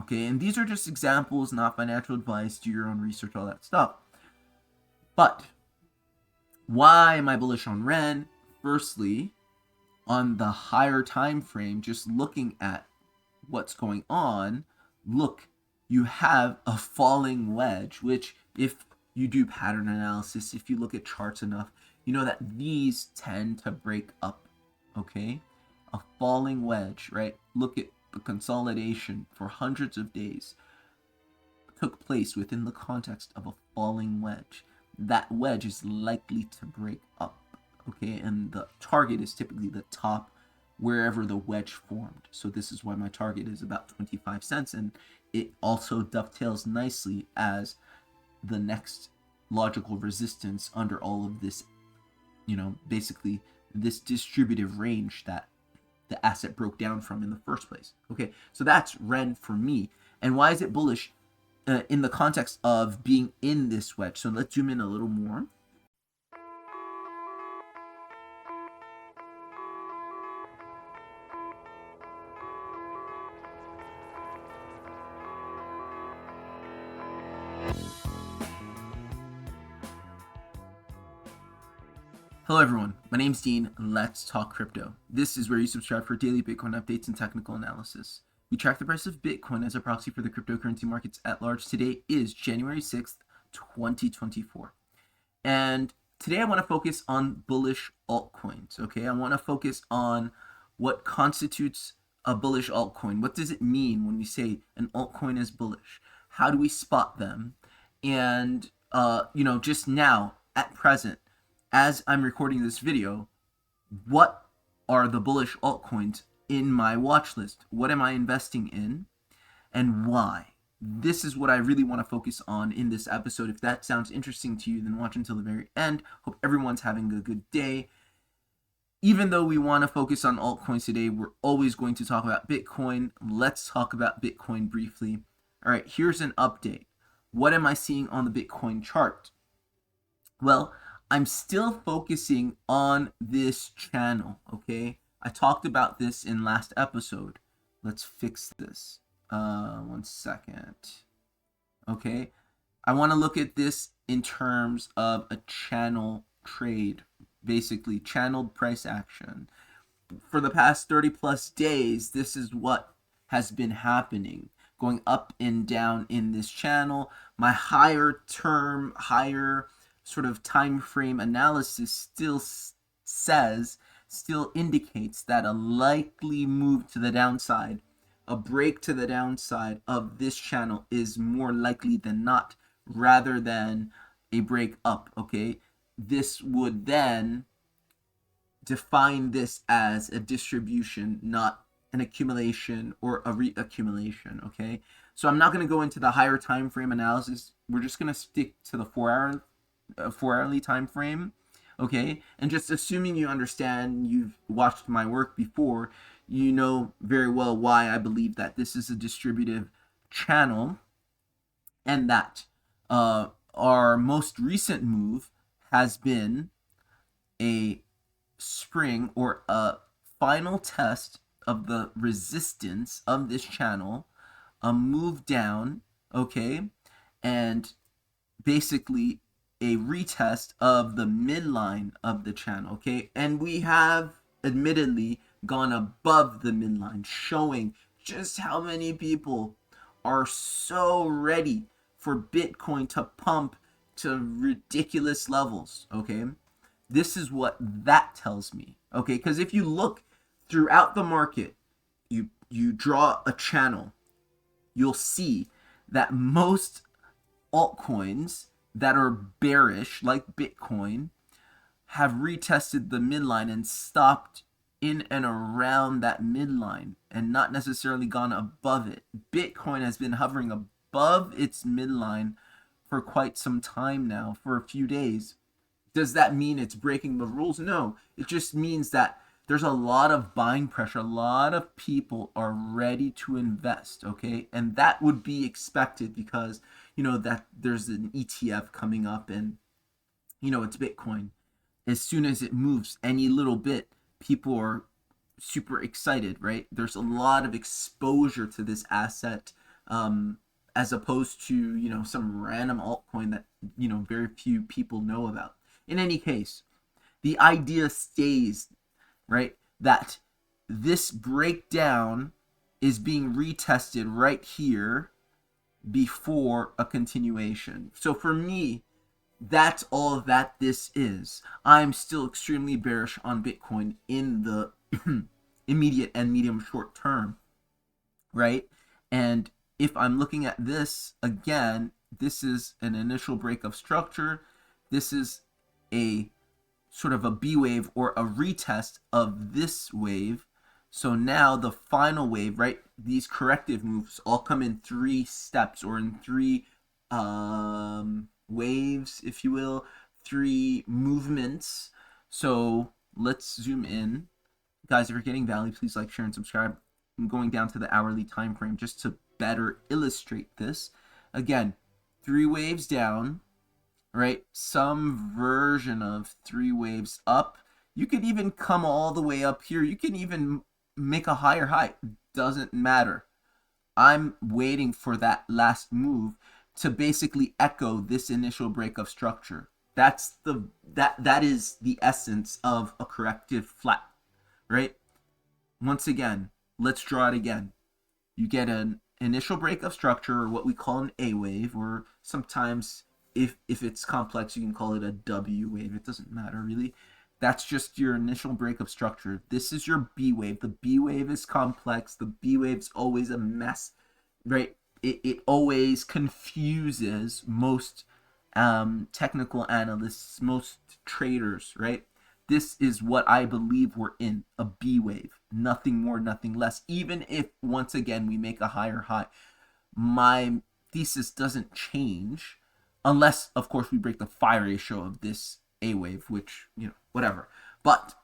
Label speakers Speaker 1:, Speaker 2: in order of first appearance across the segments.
Speaker 1: Okay, and these are just examples, not financial advice. Do your own research, all that stuff. But why am I bullish on REN? Firstly, on the higher time frame, just looking at what's going on, look, you have a falling wedge, which if you do pattern analysis, if you look at charts enough, you know that these tend to break up, okay? A falling wedge, right? Look at the consolidation for hundreds of days took place within the context of a falling wedge. That wedge is likely to break up, okay? And the target is typically the top wherever the wedge formed. So this is why my target is about 25 cents, and it also dovetails nicely as the next logical resistance under all of this, basically this distributive range that the asset broke down from in the first place. Okay, so that's REN for me. And why is it bullish in the context of being in this wedge? So let's zoom in a little more. Hello everyone, my name's Dean, and let's talk crypto. This is where you subscribe for daily Bitcoin updates and technical analysis. We track the price of Bitcoin as a proxy for the cryptocurrency markets at large. Today is January 6th, 2024. And today I want to focus on bullish altcoins, okay? I want to focus on what constitutes a bullish altcoin. What does it mean when we say an altcoin is bullish? How do we spot them? And, just now, at present, as I'm recording this video, what are the bullish altcoins in my watch list? What am I investing in and why? This is what I really want to focus on in this episode. If that sounds interesting to you, then watch until the very end. Hope everyone's having a good day. Even though we want to focus on altcoins today, we're always going to talk about Bitcoin. Let's talk about Bitcoin briefly. All right, here's an update. What am I seeing on the Bitcoin chart? Well, I'm still focusing on this channel, okay? I talked about this in last episode. Let's fix this. 1 second. Okay, I want to look at this in terms of a channel trade, basically channeled price action. For the past 30 plus days, this is what has been happening, going up and down in this channel. My higher sort of time frame analysis still indicates that a likely move to the downside, a break to the downside of this channel is more likely than not, rather than a break up, okay? This would then define this as a distribution, not an accumulation or a reaccumulation, okay? So I'm not going to go into the higher time frame analysis. We're just going to stick to the 4-hourly time frame, okay? And just assuming you understand, you've watched my work before, you know very well why I believe that this is a distributive channel, and that our most recent move has been a spring or a final test of the resistance of this channel, a move down, okay, and basically a retest of the midline of the channel, okay? And we have admittedly gone above the midline, showing just how many people are so ready for Bitcoin to pump to ridiculous levels, okay? This is what that tells me, okay? Because if you look throughout the market, you draw a channel, you'll see that most altcoins that are bearish, like Bitcoin, have retested the midline and stopped in and around that midline and not necessarily gone above it. Bitcoin has been hovering above its midline for quite some time now, for a few days. Does that mean it's breaking the rules? No, it just means that there's a lot of buying pressure. A lot of people are ready to invest, okay? And that would be expected because, that there's an ETF coming up and, it's Bitcoin. As soon as it moves any little bit, people are super excited, right? There's a lot of exposure to this asset as opposed to, you know, some random altcoin that, you know, very few people know about. In any case, the idea stays, right, that this breakdown is being retested right here before a continuation. So for me, that's all that this is. I'm still extremely bearish on Bitcoin in the immediate and medium short term, right? And if I'm looking at this again, this is an initial break of structure. This is a sort of a B wave or a retest of this wave. So now the final wave, right? These corrective moves all come in 3 steps, or in 3 waves, if you will, 3 movements. So let's zoom in. Guys, if you're getting value, please like, share, and subscribe. I'm going down to the hourly time frame just to better illustrate this. Again, 3 waves down, right? Some version of 3 waves up. You could even come all the way up here. You can even make a higher high. Doesn't matter. I'm waiting for that last move to basically echo this initial break of structure. That is the essence of a corrective flat, right? Once again, let's draw it again. You get an initial break of structure, or what we call an A wave, or sometimes if it's complex, you can call it a W wave. It doesn't matter really. That's just your initial break of structure. This is your B wave. The B wave is complex. The B wave's always a mess, right? It always confuses most technical analysts, most traders, right? This is what I believe we're in, a B wave. Nothing more, nothing less. Even if, once again, we make a higher high, my thesis doesn't change unless, of course, we break the phi ratio of this A wave, which, you know, whatever. But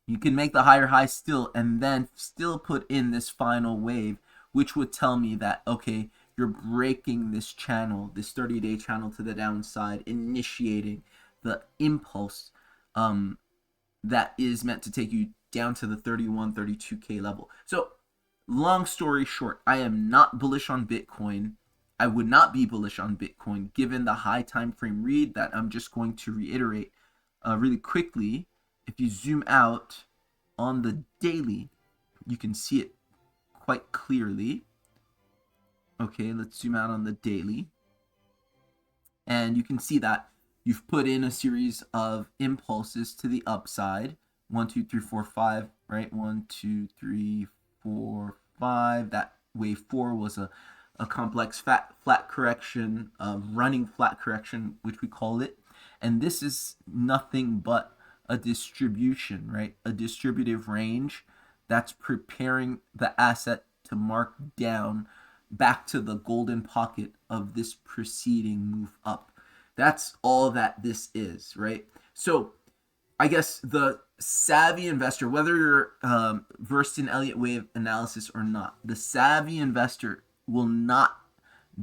Speaker 1: you can make the higher high still and then still put in this final wave, which would tell me that, okay, you're breaking this channel, this 30-day channel to the downside, initiating the impulse that is meant to take you down to the 31, 32K level. So long story short, I am not bullish on Bitcoin. I would not be bullish on Bitcoin given the high time frame read that I'm just going to reiterate really quickly. If you zoom out on the daily, you can see it quite clearly. Okay, let's zoom out on the daily. And you can see that you've put in a series of impulses to the upside. 1, 2, 3, 4, 5, right? 1, 2, 3, 4, 5. That wave 4 was a complex flat correction, running flat correction, which we call it. And this is nothing but a distribution, right? A distributive range that's preparing the asset to mark down back to the golden pocket of this preceding move up. That's all that this is, right? So I guess the savvy investor, whether you're versed in Elliott wave analysis or not, the savvy investor will not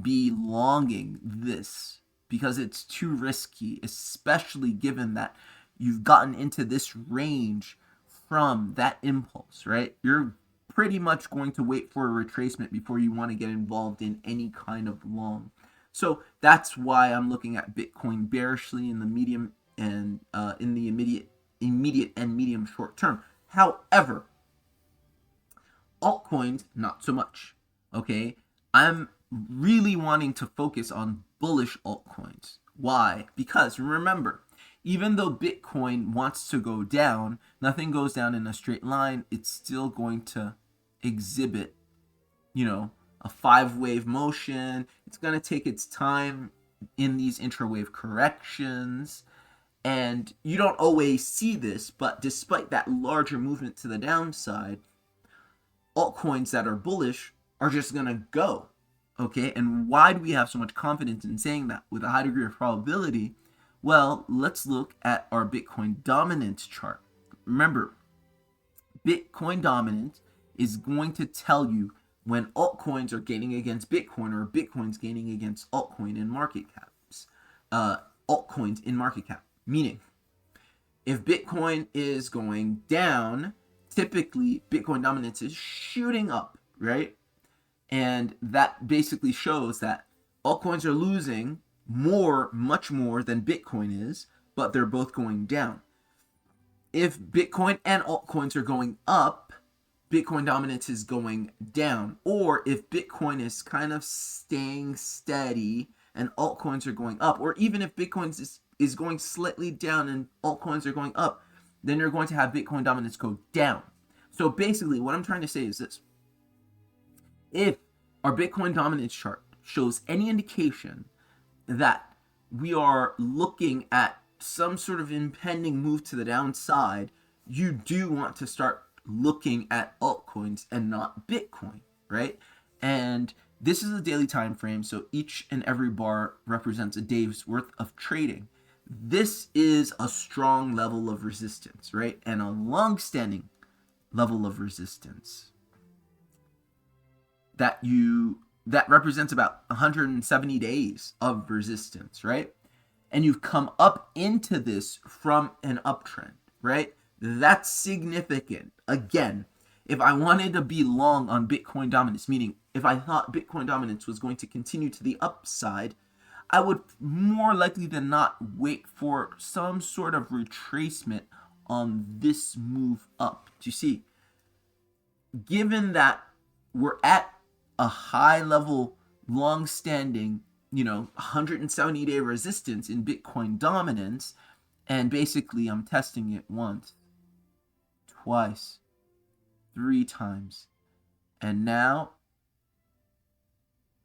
Speaker 1: be longing this because it's too risky, especially given that you've gotten into this range from that impulse, right? You're pretty much going to wait for a retracement before you want to get involved in any kind of long. So that's why I'm looking at Bitcoin bearishly in the medium and in the immediate and medium short term. However, altcoins, not so much. Okay, I'm really wanting to focus on bullish altcoins. Why? Because remember, even though Bitcoin wants to go down, nothing goes down in a straight line. It's still going to exhibit, you know, a 5-wave motion. It's going to take its time in these intra-wave corrections. And you don't always see this, but despite that larger movement to the downside, altcoins that are bullish are just going to go. Okay, and why do we have so much confidence in saying that with a high degree of probability? Well, let's look at our Bitcoin dominance chart. Remember, Bitcoin dominance is going to tell you when altcoins are gaining against Bitcoin or Bitcoin's gaining against altcoin in market caps. Altcoins in market cap. Meaning, if Bitcoin is going down, typically Bitcoin dominance is shooting up, right? And that basically shows that altcoins are losing much more than Bitcoin is, but they're both going down. If Bitcoin and altcoins are going up, Bitcoin dominance is going down. Or if Bitcoin is kind of staying steady and altcoins are going up, or even if Bitcoin is going slightly down and altcoins are going up, then you're going to have Bitcoin dominance go down. So basically, what I'm trying to say is this. If our Bitcoin dominance chart shows any indication that we are looking at some sort of impending move to the downside, you do want to start looking at altcoins and not Bitcoin, right? And this is a daily time frame, so each and every bar represents a day's worth of trading. This is a strong level of resistance, right? And a long-standing level of resistance that represents about 170 days of resistance, right? And you've come up into this from an uptrend, right? That's significant. Again, if I wanted to be long on Bitcoin dominance, meaning if I thought Bitcoin dominance was going to continue to the upside, I would more likely than not wait for some sort of retracement on this move up. Do you see? Given that we're at a high level, long-standing, 170-day resistance in Bitcoin dominance, and basically I'm testing it once, twice, 3 times, and now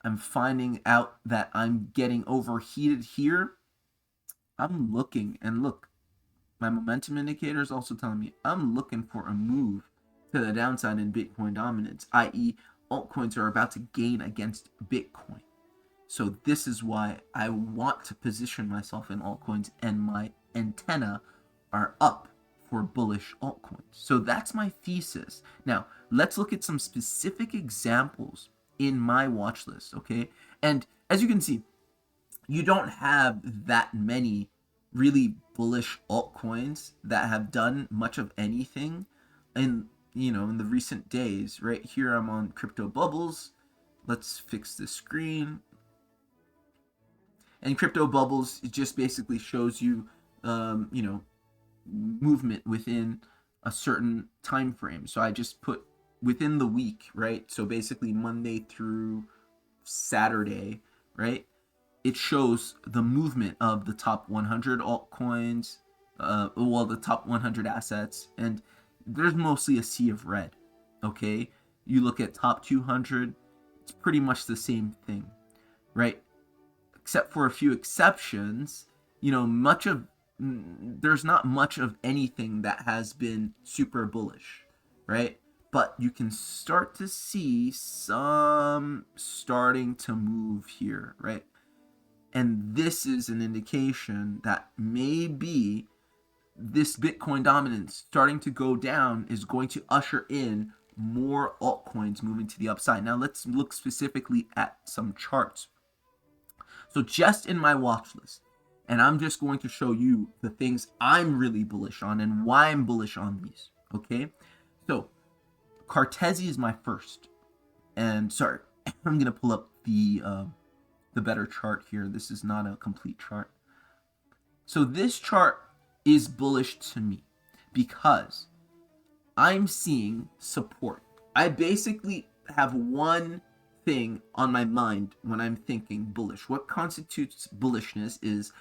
Speaker 1: I'm finding out that I'm getting overheated here. I'm looking, and look, my momentum indicator is also telling me I'm looking for a move to the downside in Bitcoin dominance, i.e. altcoins are about to gain against Bitcoin. So this is why I want to position myself in altcoins, and my antenna are up for bullish altcoins. So that's my thesis. Now, let's look at some specific examples in my watch list, okay? And as you can see, you don't have that many really bullish altcoins that have done much of anything in the recent days. Right here I'm on Crypto Bubbles. Let's fix the screen. And Crypto Bubbles, it just basically shows you movement within a certain time frame. So I just put within the week, right? So basically Monday through Saturday, right? It shows the movement of the top 100 altcoins, the top 100 assets, and there's mostly a sea of red, okay? You look at top 200, it's pretty much the same thing, right? Except for a few exceptions, there's not much of anything that has been super bullish, right? But you can start to see some starting to move here, right? And this is an indication that maybe this Bitcoin dominance starting to go down is going to usher in more altcoins moving to the upside. Now let's look specifically at some charts. So just in my watch list, and I'm just going to show you the things I'm really bullish on and why I'm bullish on these, okay? So Cartesi is my first. And sorry, I'm going to pull up the better chart here. This is not a complete chart. So this chart is bullish to me because I'm seeing support. I basically have one thing on my mind when I'm thinking bullish. What constitutes bullishness is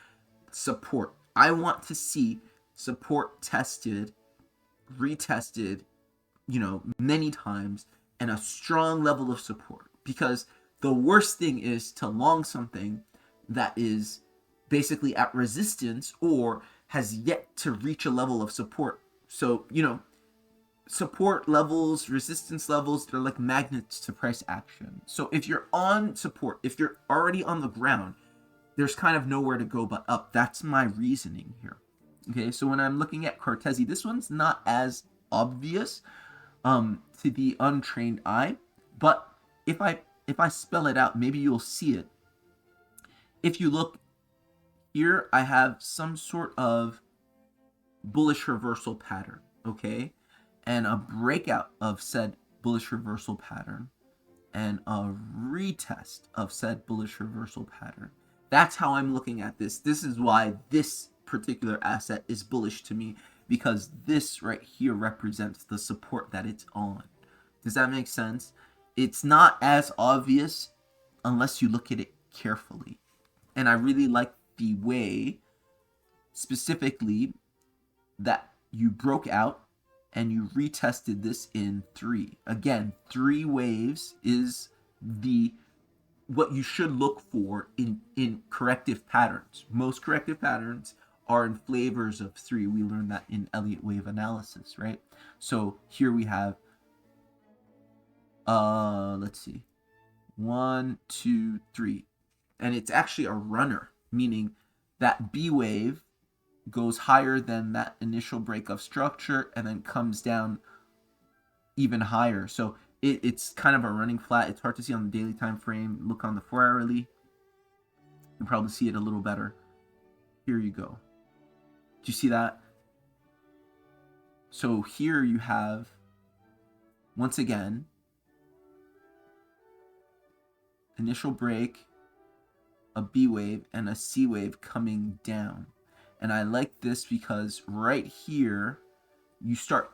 Speaker 1: support. I want to see support tested, retested, many times, and a strong level of support. Because the worst thing is to long something that is basically at resistance or has yet to reach a level of support. So, support levels, resistance levels, they're like magnets to price action. So if you're on support, if you're already on the ground, there's kind of nowhere to go but up. That's my reasoning here. Okay, so when I'm looking at Cartesi, this one's not as obvious to the untrained eye, but if I spell it out, maybe you'll see it. If you look here, I have some sort of bullish reversal pattern, okay? And a breakout of said bullish reversal pattern and a retest of said bullish reversal pattern. That's how I'm looking at this. This is why this particular asset is bullish to me, because this right here represents the support that it's on. Does that make sense? It's not as obvious unless you look at it carefully. And I really like the way specifically that you broke out and you retested this in 3. Again, 3 waves is what you should look for in corrective patterns. Most corrective patterns are in flavors of 3. We learned that in Elliott wave analysis, right? So here we have, let's see, 1, 2, 3. And it's actually a runner, meaning that B wave goes higher than that initial break of structure and then comes down even higher. So it's kind of a running flat. It's hard to see on the daily time frame. Look on the 4-hourly. You can probably see it a little better. Here you go. Do you see that? So here you have, once again, initial break, a B wave, and a C wave coming down. And I like this because right here, you start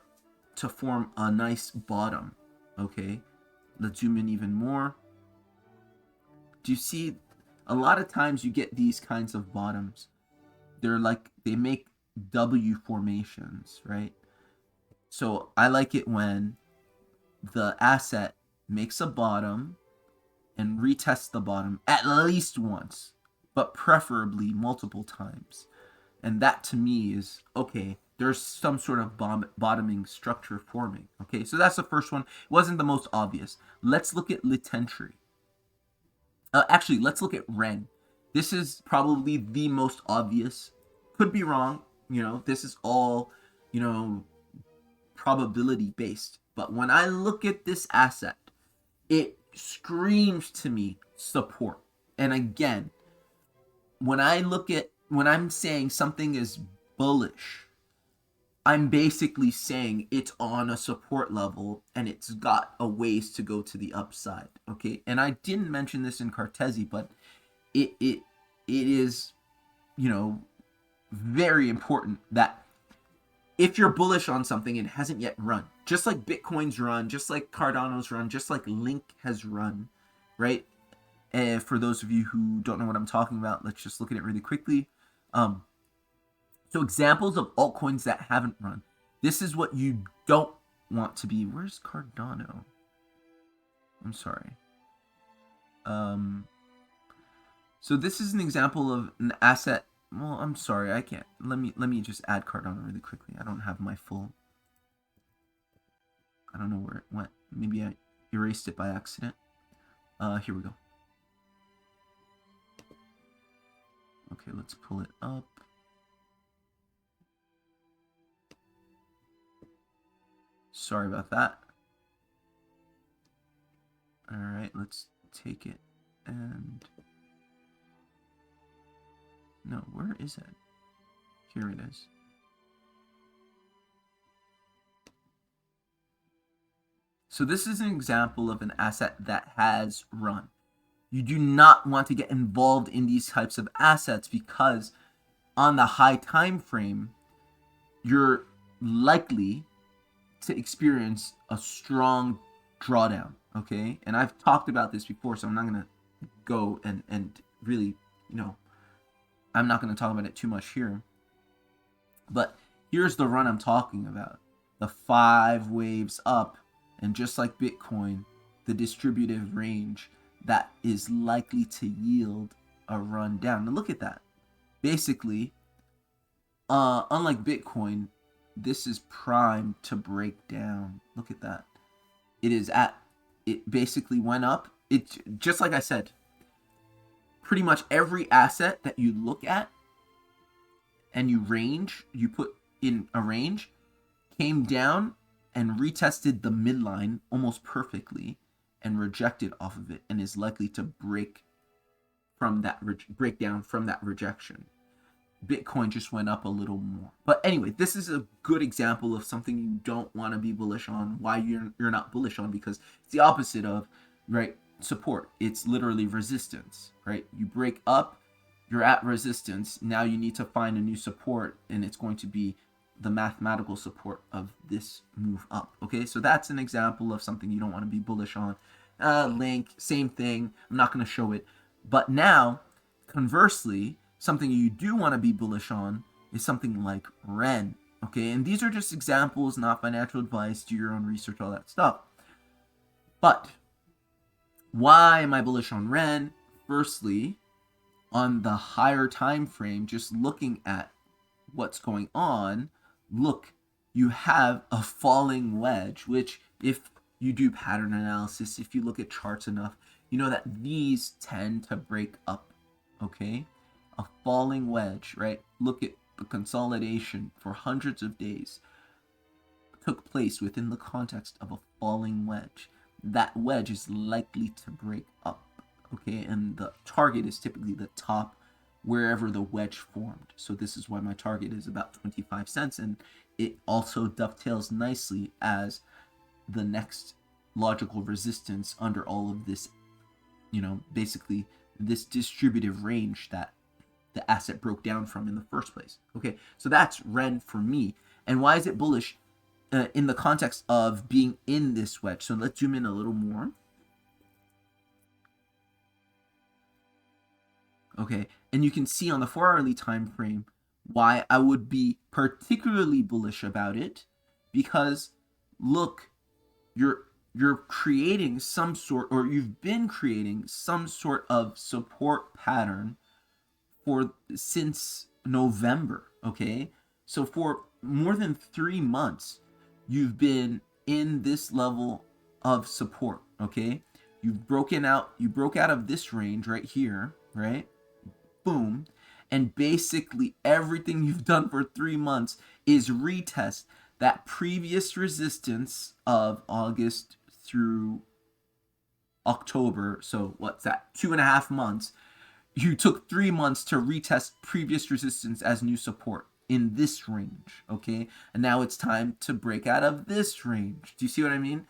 Speaker 1: to form a nice bottom. Okay, let's zoom in even more. Do you see? A lot of times you get these kinds of bottoms. They're like, they make W formations, right? So I like it when the asset makes a bottom and retests the bottom at least once, but preferably multiple times. And that to me is, okay, there's some sort of bottoming structure forming. Okay, so that's the first one. It wasn't the most obvious. Let's look at lit entry. Actually, let's look at REN. This is probably the most obvious. Could be wrong. You know, this is all, you know, probability based. But when I look at this asset, it screams to me support. And again, when I'm saying something is bullish, I'm basically saying it's on a support level and it's got a ways to go to the upside. Okay, and I didn't mention this in Cartesi, but it is, you know, very important that if you're bullish on something, it hasn't yet run, just like Bitcoin's run, just like Cardano's run, just like Link has run, right? And for those of you who don't know what I'm talking about, let's just look at it really quickly. So examples of altcoins that haven't run. This is what you don't want to be. Where's Cardano? I'm sorry. So this is an example of an asset. Well, I'm sorry, I can't. Let me just add Cardano really quickly. I don't have my full. I don't know where it went. Maybe I erased it by accident. Here we go. Okay, let's pull it up. Sorry about that. All right, let's take it and... No, where is it? Here it is. So this is an example of an asset that has run. You do not want to get involved in these types of assets because on the high time frame, you're likely to experience a strong drawdown, okay? And I've talked about this before, so I'm not going to go and really, you know, I'm not going to talk about it too much here. But here's the run I'm talking about. The 5 waves up, and just like Bitcoin, the distributive range that is likely to yield a run down. Now look at that. Basically, unlike Bitcoin, this is primed to break down. Look at that. It basically went up. It, just like I said, pretty much every asset that you look at and you put in a range, came down and retested the midline almost perfectly and rejected off of it, and is likely to break down from that rejection. Bitcoin just went up a little more. But anyway, this is a good example of something you don't want to be bullish on, why you're not bullish on, because it's the opposite of right? Support. It's literally resistance, right? You break up, you're at resistance. Now you need to find a new support, and it's going to be the mathematical support of this move up. Okay, so that's an example of something you don't want to be bullish on. Link, same thing. I'm not going to show it. But now, conversely, something you do want to be bullish on is something like REN. Okay, and these are just examples, not financial advice. Do your own research, all that stuff. But why am I bullish on REN? Firstly, on the higher time frame, just looking at what's going on, look, you have a falling wedge, which if you do pattern analysis, if you look at charts enough, you know that these tend to break up, okay? A falling wedge, right? Look at the consolidation for hundreds of days took place within the context of a falling wedge. That wedge is likely to break up, okay? And the target is typically the top wherever the wedge formed. So this is why my target is about 25 cents, and it also dovetails nicely as the next logical resistance under all of this, you know, basically this distributive range that the asset broke down from in the first place. Okay, so that's REN for me. And why is it bullish? In the context of being in this wedge. So let's zoom in a little more. Okay, and you can see on the 4-hourly time frame why I would be particularly bullish about it, because look, you're creating some sort, or you've been creating some sort of support pattern for since November. Okay, so for more than 3 months you've been in this level of support. Okay, you broke out of this range right here, right? Boom. And basically everything you've done for 3 months is retest that previous resistance of August through October. So what's that? 2.5 months. You took 3 months to retest previous resistance as new support in this range, okay? And now it's time to break out of this range. Do you see what I mean?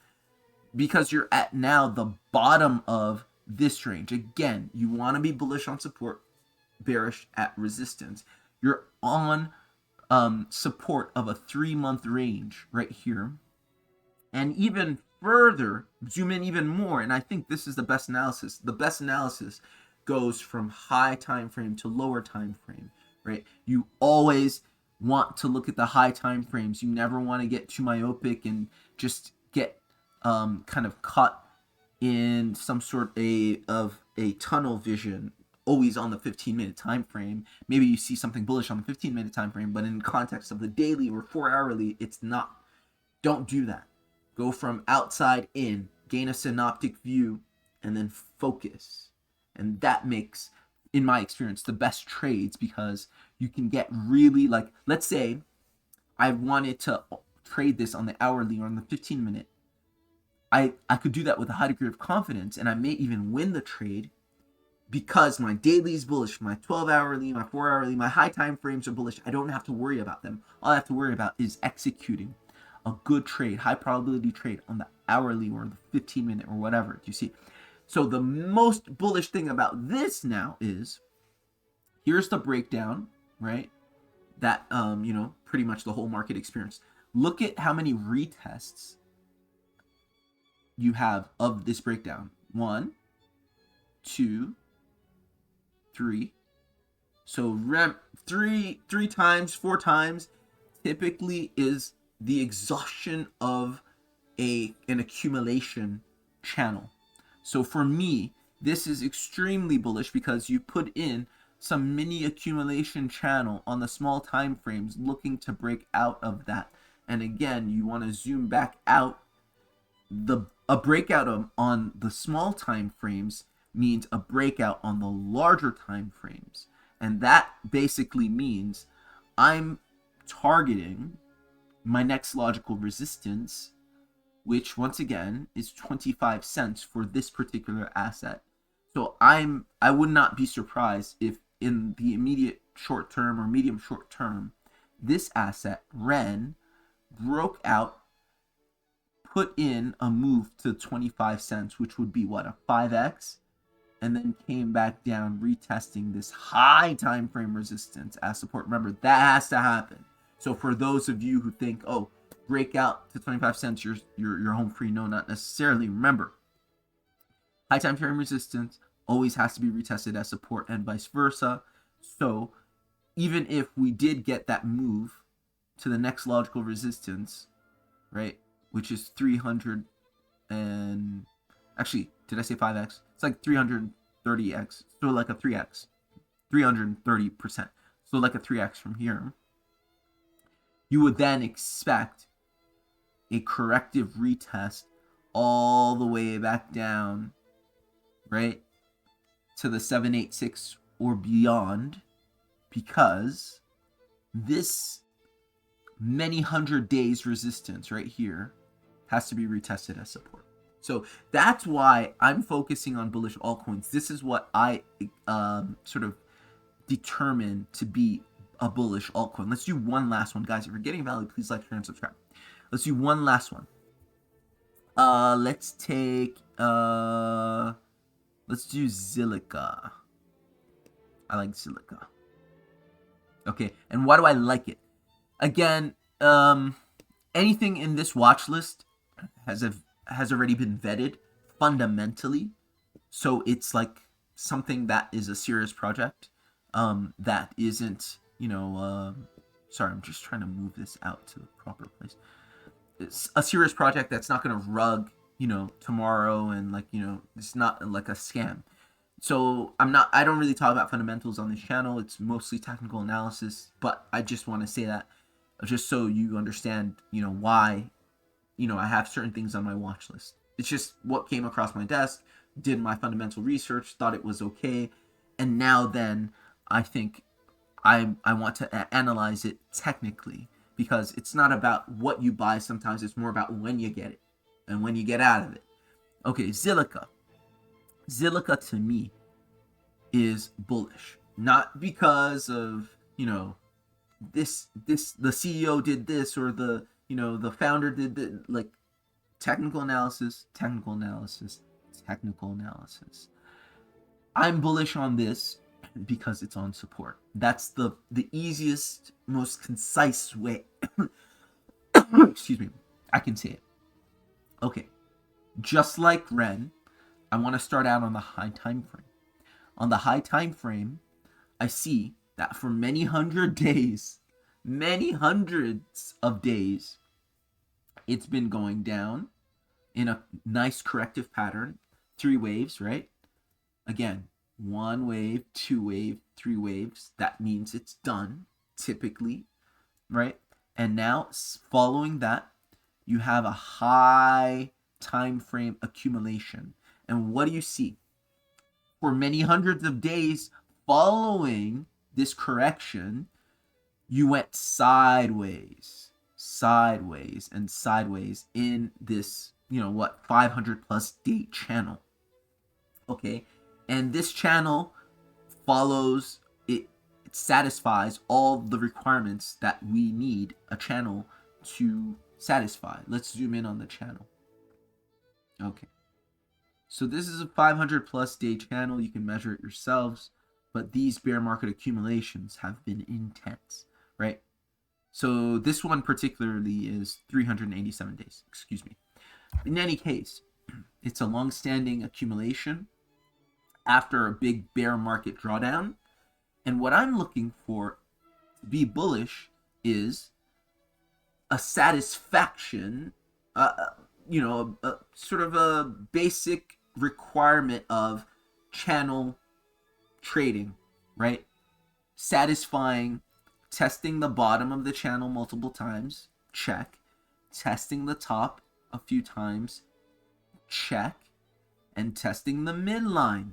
Speaker 1: Because you're at now the bottom of this range. Again, you want to be bullish on support, bearish at resistance. You're on support of a 3-month range right here. And even further, zoom in even more, and I think this is the best analysis. The best analysis goes from high time frame to lower time frame, right? You always want to look at the high time frames. You never want to get too myopic and just get kind of caught in some sort of a tunnel vision, always on the 15-minute time frame. Maybe you see something bullish on the 15-minute time frame, but in context of the daily or 4-hourly, it's not. Don't do that. Go from outside in, gain a synoptic view, and then focus. And that makes, in my experience, the best trades, because you can get really, like, let's say I wanted to trade this on the hourly or on the 15-minute. I could do that with a high degree of confidence, and I may even win the trade because my daily is bullish, my 12-hourly, my 4-hourly, my high time frames are bullish. I don't have to worry about them. All I have to worry about is executing a good trade, high probability trade on the hourly or the 15-minute or whatever. Do you see? So the most bullish thing about this now is, here's the breakdown, right? That, you know, pretty much the whole market experience. Look at how many retests you have of this breakdown. 1, 2, 3. So three times, 4 times typically is the exhaustion of an accumulation channel. So for me, this is extremely bullish because you put in some mini accumulation channel on the small time frames looking to break out of that. And again, you want to zoom back out. A breakout on the small time frames means a breakout on the larger time frames. And that basically means I'm targeting my next logical resistance, which once again is 25 cents for this particular asset. So I would not be surprised if in the immediate short term or medium short term, this asset, REN, broke out, put in a move to 25 cents, which would be what, a 5x, and then came back down, retesting this high time frame resistance as support. Remember, that has to happen. So for those of you who think, oh, break out to 25 cents, you're home free. No, not necessarily. Remember, high time frame resistance always has to be retested as support and vice versa. So even if we did get that move to the next logical resistance, right, which is 300 and actually, did I say 5x? It's like 330x, so like a 3x, 330%, so like a 3x from here. You would then expect a corrective retest all the way back down, right, to the 786 or beyond, because this many hundred days resistance right here has to be retested as support. So that's why I'm focusing on bullish altcoins. This is what I sort of determined to be a bullish altcoin. Let's do one last one, guys. If you're getting value, please like, share, and subscribe. Let's do one last one. Let's take let's do Zilica. I like Zilica. Okay, and why do I like it? Again, anything in this watch list has already been vetted fundamentally, so it's like something that is a serious project. That isn't, sorry, I'm just trying to move this out to the proper place. It's a serious project that's not going to rug, tomorrow, and it's not like a scam. So I don't really talk about fundamentals on this channel. It's mostly technical analysis, but I just want to say that just so you understand, why, I have certain things on my watch list. It's just what came across my desk, did my fundamental research, thought it was okay, and now then I think I want to analyze it technically, because it's not about what you buy. Sometimes it's more about when you get it and when you get out of it. Okay, Zilica. Zilica to me is bullish, not because of this the CEO did this, or the founder did this. Like, technical analysis. I'm bullish on this because it's on support. That's the easiest, most concise way excuse me, I can say it. Okay, just like REN, I want to start out on the high time frame. On the high time frame, I see that for many hundreds of days, it's been going down in a nice corrective pattern. 3 waves, right? Again, 1 wave, 2 wave, 3 waves. That means it's done, typically, right? And now, following that, you have a high time frame accumulation. And what do you see? For many hundreds of days following this correction, you went sideways in this, 500 plus day channel. Okay, and this channel follows it. It satisfies all the requirements that we need a channel to satisfy. Let's zoom in on the channel. Okay, so this is a 500 plus day channel. You can measure it yourselves, but these bear market accumulations have been intense, right? So this one particularly is 387 days, excuse me. In any case, it's a long-standing accumulation after a big bear market drawdown. And what I'm looking for to be bullish is a satisfaction, sort of a basic requirement of channel trading, right? Satisfying, testing the bottom of the channel multiple times, check. Testing the top a few times, check. And testing the midline.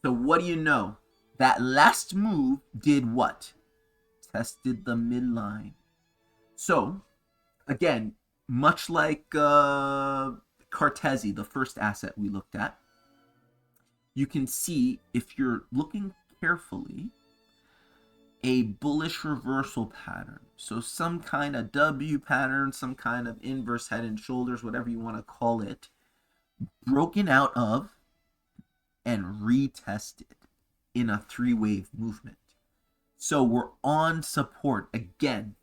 Speaker 1: So what do you know? That last move did what? Tested the midline. So, again, much like Cartesi, the first asset we looked at, you can see, if you're looking carefully, a bullish reversal pattern. So some kind of W pattern, some kind of inverse head and shoulders, whatever you want to call it, broken out of and retested in a three-wave movement. So we're on support again.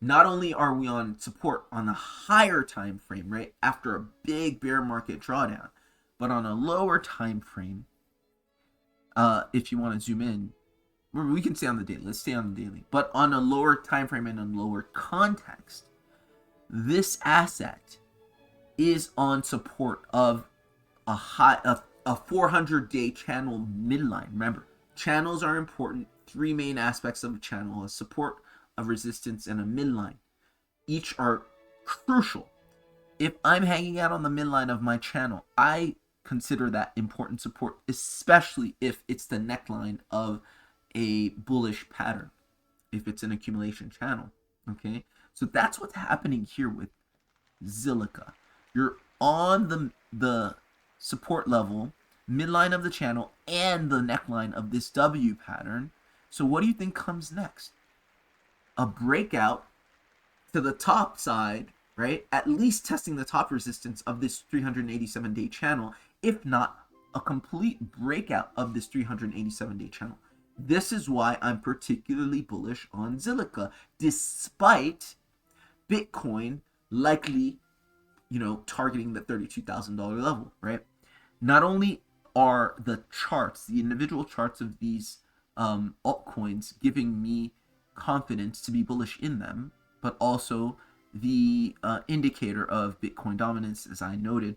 Speaker 1: Not only are we on support on the higher time frame, right, after a big bear market drawdown, but on a lower time frame, if you want to zoom in, we can stay on the daily. Let's stay on the daily. But on a lower time frame and a lower context, this asset is on support of a 400-day channel midline. Remember, channels are important. Three main aspects of a channel: a support, a resistance, and a midline. Each are crucial. If I'm hanging out on the midline of my channel, I consider that important support, especially if it's the neckline of a bullish pattern, if it's an accumulation channel. Okay, so that's what's happening here with Zilica. You're on the support level, midline of the channel, and the neckline of this W pattern. So what do you think comes next? A breakout to the top side, right? At least testing the top resistance of this 387-day channel, if not a complete breakout of this 387-day channel. This is why I'm particularly bullish on Zilica, despite Bitcoin likely, targeting the $32,000 level, right? Not only are the charts, the individual charts of these altcoins giving me confidence to be bullish in them, but also the indicator of Bitcoin dominance, as I noted,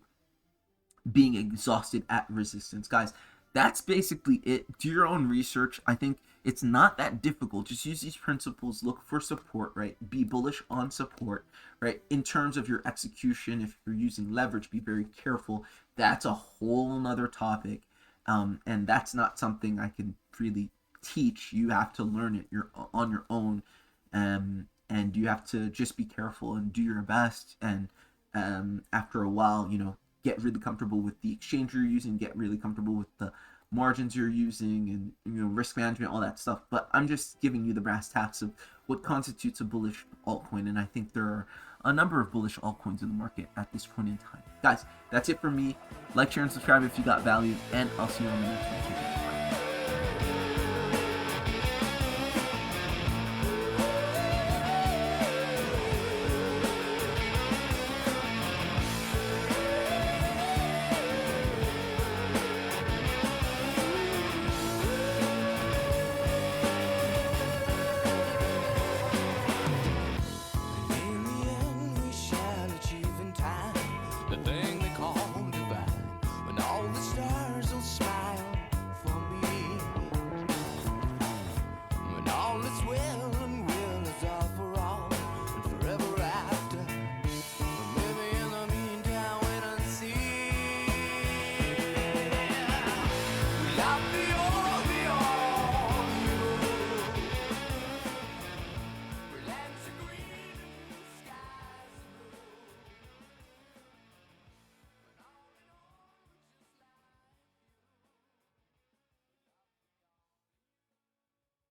Speaker 1: being exhausted at resistance. Guys, that's basically it. Do your own research. I think it's not that difficult. Just use these principles. Look for support, right? Be bullish on support, right? In terms of your execution, if you're using leverage, be very careful. That's a whole nother topic. And that's not something I can really teach. You have to learn it. You're on your own. And you have to just be careful and do your best. And after a while, get really comfortable with the exchange you're using, get really comfortable with the margins you're using, and risk management, all that stuff. But I'm just giving you the brass tacks of what constitutes a bullish altcoin, and I think there are a number of bullish altcoins in the market at this point in time. Guys, that's it for me. Like, share, and subscribe if you got value, and I'll see you on the next one.